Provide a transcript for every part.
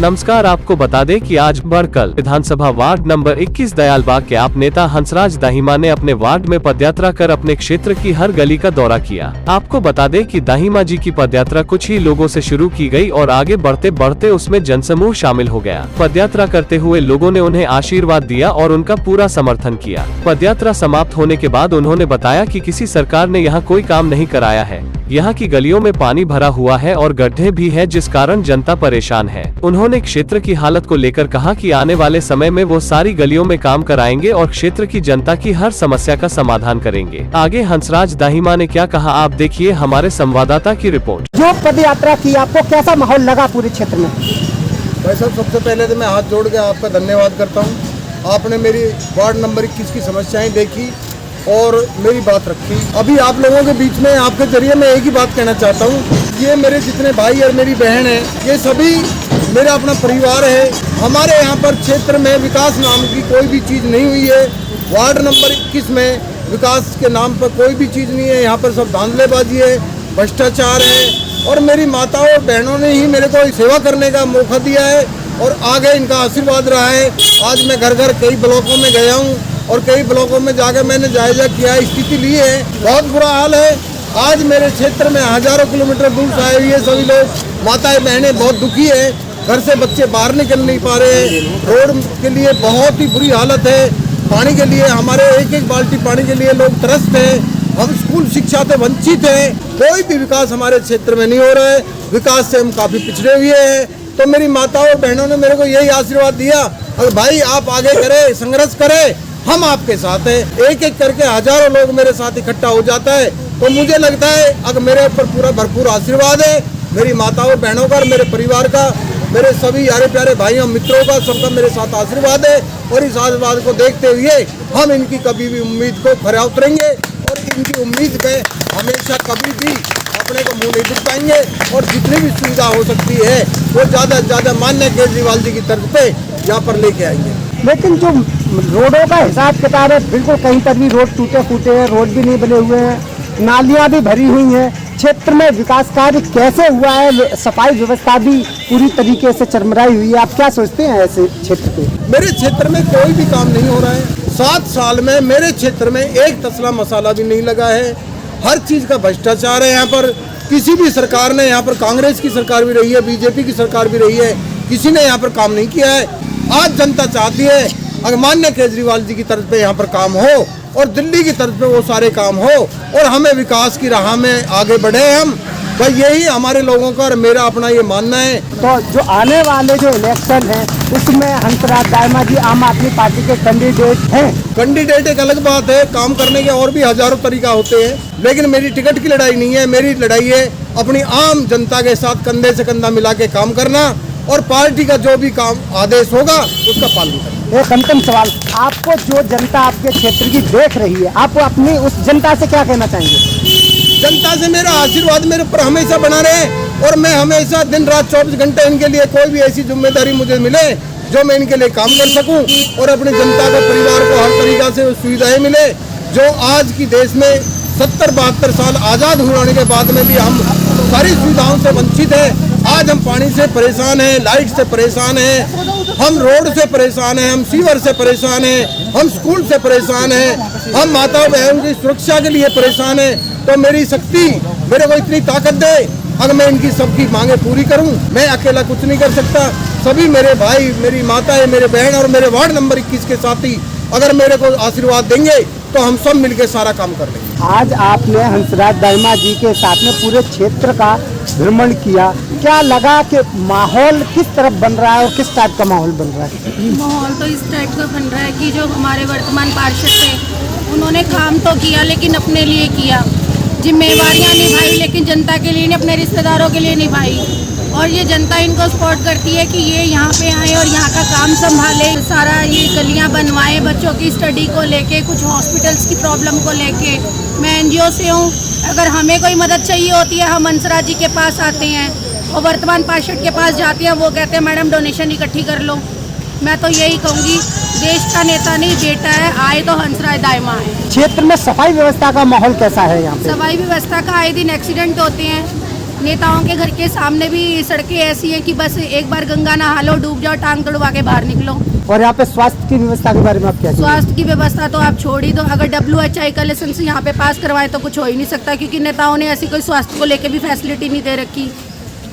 नमस्कार, आपको बता दें कि आज बड़कल विधानसभा वार्ड नंबर 21 दयालबाग के आप नेता हंसराज दाहिमा ने अपने वार्ड में पदयात्रा कर अपने क्षेत्र की हर गली का दौरा किया। आपको बता दें कि दाहिमा जी की पदयात्रा कुछ ही लोगों से शुरू की गई और आगे बढ़ते बढ़ते उसमें जनसमूह शामिल हो गया। पदयात्रा करते हुए लोगों ने उन्हें आशीर्वाद दिया और उनका पूरा समर्थन किया। पदयात्रा समाप्त होने के बाद उन्होंने बताया कि किसी सरकार ने यहाँ कोई काम नहीं कराया है। यहाँ की गलियों में पानी भरा हुआ है और गड्ढे भी है, जिस कारण जनता परेशान है। उन्होंने क्षेत्र की हालत को लेकर कहा कि आने वाले समय में वो सारी गलियों में काम कराएंगे और क्षेत्र की जनता की हर समस्या का समाधान करेंगे। आगे हंसराज दाहिमा ने क्या कहा, आप देखिए हमारे संवाददाता की रिपोर्ट। जो पदयात्रा की, आपको कैसा माहौल लगा पूरे क्षेत्र में? भाई साहब, सबसे पहले तो मैं हाथ जोड़ के आपका धन्यवाद करता हूँ। आपने मेरी वार्ड नंबर 21 की समस्याएं देखी और मेरी बात रखी। अभी आप लोगों के बीच में आपके जरिए मैं एक ही बात कहना चाहता हूँ, ये मेरे जितने भाई और मेरी बहन है, ये सभी मेरा अपना परिवार है। हमारे यहाँ पर क्षेत्र में विकास नाम की कोई भी चीज़ नहीं हुई है। वार्ड नंबर 21 में विकास के नाम पर कोई भी चीज़ नहीं है। यहाँ पर सब धांधलेबाजी है, भ्रष्टाचार है और मेरी माताओं और बहनों ने ही मेरे को सेवा करने का मौका दिया है और आगे इनका आशीर्वाद रहा है। आज मैं घर घर कई ब्लॉकों में गया हूँ और कई ब्लॉकों में जाकर मैंने जायजा किया, स्थिति ली है। बहुत बुरा हाल है। आज मेरे क्षेत्र में हजारों किलोमीटर दूर से आए हुए सभी लोग, माताएं बहनें बहुत दुखी है। घर से बच्चे बाहर निकल नहीं पा रहे हैं। रोड के लिए बहुत ही बुरी हालत है। पानी के लिए हमारे एक बाल्टी पानी के लिए लोग तरसते हैं। हम स्कूल शिक्षा से वंचित हैं। कोई भी विकास हमारे क्षेत्र में नहीं हो रहा है। विकास से हम काफ़ी पिछड़े हुए हैं। तो मेरी माताओं और बहनों ने मेरे को यही आशीर्वाद दिया, अगर भाई आप आगे करें, संघर्ष करें, हम आपके साथ हैं। एक एक करके हजारों लोग मेरे साथ इकट्ठा हो जाता है। तो मुझे लगता है अगर मेरे ऊपर पूरा भरपूर आशीर्वाद है, मेरी माताओं बहनों का, मेरे परिवार का, मेरे सभी यारे प्यारे भाइयों मित्रों का, सबका मेरे साथ आशीर्वाद है। और इस आशीर्वाद को देखते हुए हम इनकी कभी भी उम्मीद को खरा उतरेंगे और इनकी उम्मीद पे हमेशा कभी भी अपने को मुँह नहीं दिखाएंगे और जितनी भी सुविधा हो सकती है वो ज़्यादा से ज़्यादा माननीय केजरीवाल जी की तरफ पे यहाँ पर लेके आएंगे। लेकिन जो रोडों का हिसाब किताब है, बिल्कुल कहीं पर भी रोड टूटे फूटे हैं, रोड भी नहीं बने हुए हैं, नालियाँ भी भरी हुई हैं। क्षेत्र में विकास कार्य कैसे हुआ है? सफाई व्यवस्था भी पूरी तरीके से चरमराई हुई है। आप क्या सोचते हैं ऐसे क्षेत्र पे? मेरे क्षेत्र में कोई भी काम नहीं हो रहा है। 7 साल में मेरे क्षेत्र में एक तसला मसाला भी नहीं लगा है। हर चीज़ का भ्रष्टाचार है यहाँ पर। किसी भी सरकार ने, यहाँ पर कांग्रेस की सरकार भी रही है, बीजेपी की सरकार भी रही है, किसी ने यहाँ पर काम नहीं किया है। आज जनता चाहती है अगर माननीय केजरीवाल जी की तरफ पे यहाँ पर काम हो और दिल्ली की तरफ पे वो सारे काम हो और हमें विकास की राह में आगे बढ़े हम। भाई यही हमारे लोगों का और मेरा अपना ये मानना है। तो जो आने वाले जो इलेक्शन है उसमें हंसराज दाहिमा जी आम आदमी पार्टी के कैंडिडेट हैं। कैंडिडेट एक अलग बात है, काम करने के और भी हजारों तरीका होते हैं, लेकिन मेरी टिकट की लड़ाई नहीं है। मेरी लड़ाई है अपनी आम जनता के साथ कंधे से कंधा मिला के काम करना और पार्टी का जो भी काम आदेश होगा उसका पालन करना। एक अंतिम सवाल, आपको जो जनता आपके क्षेत्र की देख रही है, आप अपनी उस जनता से क्या कहना चाहेंगे? जनता से मेरा आशीर्वाद मेरे ऊपर हमेशा बना रहे और मैं हमेशा दिन रात 24 घंटे इनके लिए कोई भी ऐसी जिम्मेदारी मुझे मिले जो मैं इनके लिए काम कर सकूं और अपनी जनता को, परिवार को हर तरीका से सुविधाएं मिले। जो आज की देश में 70-72 साल आज़ाद होने के बाद में भी हम सारी सुविधाओं से वंचित है। आज हम पानी से परेशान हैं, लाइट से परेशान हैं, हम रोड से परेशान हैं, हम सीवर से परेशान हैं, हम स्कूल से परेशान हैं, हम माता बहनों की सुरक्षा के लिए परेशान हैं। तो मेरी शक्ति मेरे को इतनी ताकत दे, अगर मैं इनकी सबकी मांगे पूरी करूं, मैं अकेला कुछ नहीं कर सकता। सभी मेरे भाई, मेरी माताएं, मेरे बहन और मेरे वार्ड नंबर 21 के साथी अगर मेरे को आशीर्वाद देंगे तो हम सब मिलकर सारा काम कर लेंगे। आज आपने हंसराज दाहिमा जी के साथ में पूरे क्षेत्र का भ्रमण किया, क्या लगा कि माहौल किस तरफ बन रहा है और किस टाइप का माहौल बन रहा है? माहौल तो इस टाइप का बन रहा है कि जो हमारे वर्तमान पार्षद थे उन्होंने काम तो किया लेकिन अपने लिए किया, जिम्मेवारियां निभाई लेकिन जनता के लिए नहीं, अपने रिश्तेदारों के लिए निभाई। और ये जनता इनको सपोर्ट करती है कि ये यहाँ पे आए और यहाँ का काम संभाले, सारा ये गलियाँ बनवाए, बच्चों की स्टडी को लेके, कुछ हॉस्पिटल्स की प्रॉब्लम को लेके। मैं एनजीओ से हूँ, अगर हमें कोई मदद चाहिए होती है हम हंसराज जी के पास आते हैं और वर्तमान पार्षद के पास जाते हैं, वो कहते हैं मैडम डोनेशन इकट्ठी कर लो। मैं तो यही कहूँगी, देश का नेता नहीं बेटा है, आए तो हंसराज दाहिमा है। क्षेत्र में सफाई व्यवस्था का माहौल कैसा है यहाँ पे? सफाई व्यवस्था का आए दिन एक्सीडेंट होते हैं, नेताओं के घर के सामने भी सड़कें ऐसी हैं कि बस एक बार गंगा नहा लो, डूब जाओ, टांग तोड़वा के बाहर निकलो। और यहाँ पे स्वास्थ्य की व्यवस्था के बारे में आप क्या कहेंगे? स्वास्थ्य की व्यवस्था तो आप छोड़ ही दो, अगर WHI का लाइसेंस यहाँ पे पास करवाए तो कुछ हो ही नहीं सकता, क्योंकि नेताओं ने ऐसी कोई स्वास्थ्य को लेके भी फैसिलिटी नहीं दे रखी।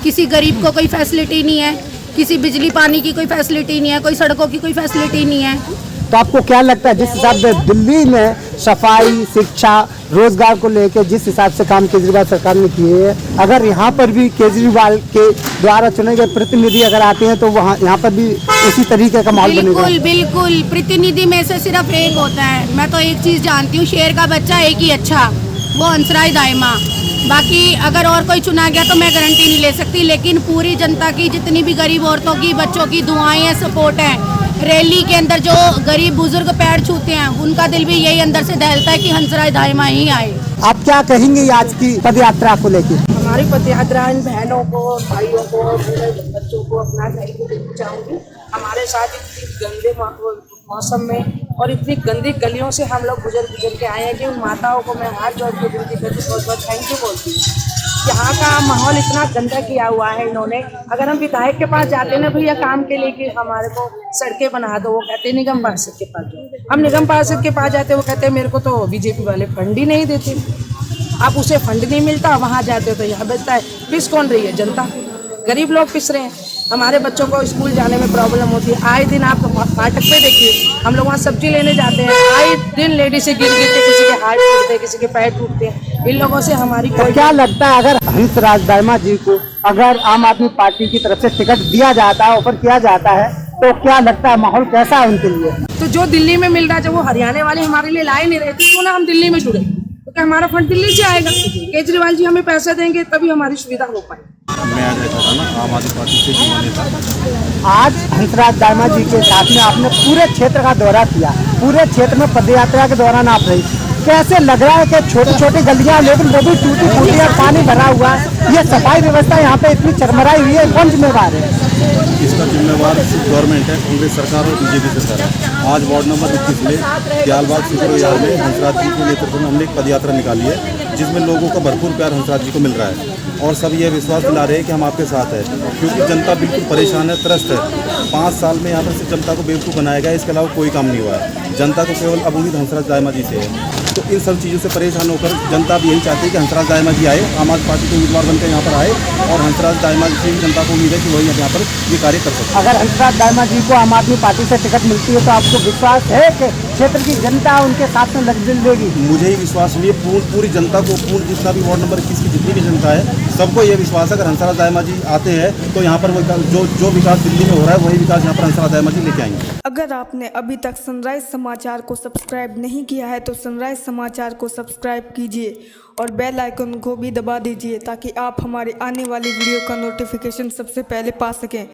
किसी गरीब को कोई फैसिलिटी नहीं है, किसी बिजली पानी की कोई फैसिलिटी नहीं है, कोई सड़कों की कोई फैसिलिटी नहीं है। तो आपको क्या लगता है जिस हिसाब से दिल्ली में सफाई, शिक्षा, रोजगार को लेकर जिस हिसाब से काम केजरीवाल सरकार ने किए हैं, अगर यहाँ पर भी केजरीवाल के द्वारा चुने गए प्रतिनिधि अगर आते हैं तो वहाँ यहाँ पर भी उसी तरीके का माहौल बनेगा? बिल्कुल बिल्कुल, प्रतिनिधि में से सिर्फ एक होता है। मैं तो एक चीज़ जानती हूँ, शेर का बच्चा एक ही अच्छा, वो हंसराज दाहिमा। बाकी अगर और कोई चुना गया तो मैं गारंटी नहीं ले सकती, लेकिन पूरी जनता की, जितनी भी गरीब औरतों की, बच्चों की दुआएं हैं, सपोर्ट है। रैली के अंदर जो गरीब बुजुर्ग पैर छूते हैं, उनका दिल भी यही अंदर से दहलता है कि हंसराज दाहिमा ही आए। आप क्या कहेंगे आज की पद यात्रा को लेकर? हमारी पद यात्रा इन बहनों को, भाइयों को, पूरे बच्चों को अपना थैंक यू देना चाहूँगी। हमारे साथ इतनी गंदे मौसम में और इतनी गंदी गलियों से हम लोग गुजर के आए हैं कि उन माताओं को मैं हाथ जोड़ के विनती करती बहुत बहुत थैंक यू बोलती हूँ। यहाँ का माहौल इतना गंदा किया हुआ है इन्होंने। अगर हम विधायक के पास जाते हैं ना भैया काम के लिए कि हमारे को सड़कें बना दो, वो कहते हैं निगम पार्षद के पास जाओ। हम निगम पार्षद के पास जाते हैं, वो कहते हैं मेरे को तो बीजेपी वाले फंड ही नहीं देते। आप उसे फंड नहीं मिलता, वहाँ जाते हो तो यहाँ बचता है। पिस कौन रही है? जनता। गरीब लोग पिस रहे हैं। हमारे बच्चों को स्कूल जाने में प्रॉब्लम होती है। आए दिन आप फाटक पे देखिए, हम लोग वहाँ सब्जी लेने जाते हैं, आए दिन लेडी से गिर के किसी के हाथ टूटते हैं, किसी के पैर टूटते हैं। इन लोगों से हमारी तो क्या लगता है अगर हंसराज दाहिमा जी को अगर आम आदमी पार्टी की तरफ से टिकट दिया जाता है, ऑफर किया जाता है, तो क्या लगता है माहौल कैसा है उनके लिए? तो जो दिल्ली में मिल रहा है, जब वो हरियाणा वाले हमारे लिए लाए नहीं रहते तो ना हम दिल्ली में जुड़े, क्योंकि हमारा फंड दिल्ली से आएगा। केजरीवाल जी हमें पैसा देंगे तभी हमारी सुविधा हो पाए। मैं आज रहता था ना आम आदमी पार्टी से युवा नेता। आज हंसराज दाहिमा जी के साथ में आपने पूरे क्षेत्र का दौरा किया, पूरे क्षेत्र में पदयात्रा के दौरान आप रही, कैसे लग रहा है कि छोटी छोटी गलियां लेकिन वो भी टूटी फूटी और पानी भरा हुआ है, ये सफाई व्यवस्था यहाँ पे इतनी चरमराई हुई है, कौन जिम्मेवार है? इसका जिम्मेवार गवर्नमेंट है, कांग्रेस सरकार और बीजेपी सरकार है। आज वार्ड नंबर 21 में दयालबाग शुक्र विहार में हंसराज जी के नेतृत्व में हमने एक पदयात्रा निकाली है, जिसमें लोगों का भरपूर प्यार हंसराज जी को मिल रहा है और सब ये विश्वास दिला रहे हैं कि हम आपके साथ हैं, क्योंकि जनता बिल्कुल परेशान है, त्रस्त है। 5 साल में यहाँ पर सिर्फ जनता को बेवकूफ़ बनाया गया, इसके अलावा कोई काम नहीं हुआ है। जनता को केवल अब उम्मीद हंसराज दाहिमा जी से है। तो इन सब चीज़ों से परेशान होकर जनता भी यही चाहती है कि हंसराज दाहिमा जी आए, आम आदमी पार्टी के उम्मीदवार बनकर यहाँ पर आए और हंसराज दाहिमा जी से जनता को उम्मीद है कि वही यहाँ पर ये कार्य कर सकते हैं। अगर हंसराज दाहिमा जी को आम आदमी पार्टी से टिकट मिलती है तो आपको विश्वास है कि क्षेत्र की जनता उनके साथ में लग देगी? मुझे ही विश्वास नहीं है, पूरी जनता को, जितना भी वार्ड नंबर 21 की जितनी भी जनता है, सबको ये विश्वास है अगर हंसराज दाहिमा जी आते हैं तो यहाँ पर जो विकास दिल्ली में हो रहा है वही विकास यहाँ पर हंसराज दाहिमा जी लेके आएंगे। अगर आपने अभी तक सनराइज समाचार को सब्सक्राइब नहीं किया है तो सनराइज समाचार को सब्सक्राइब कीजिए और बेल आइकन को भी दबा दीजिए ताकि आप हमारे आने वाली वीडियो का नोटिफिकेशन सबसे पहले पा सकें।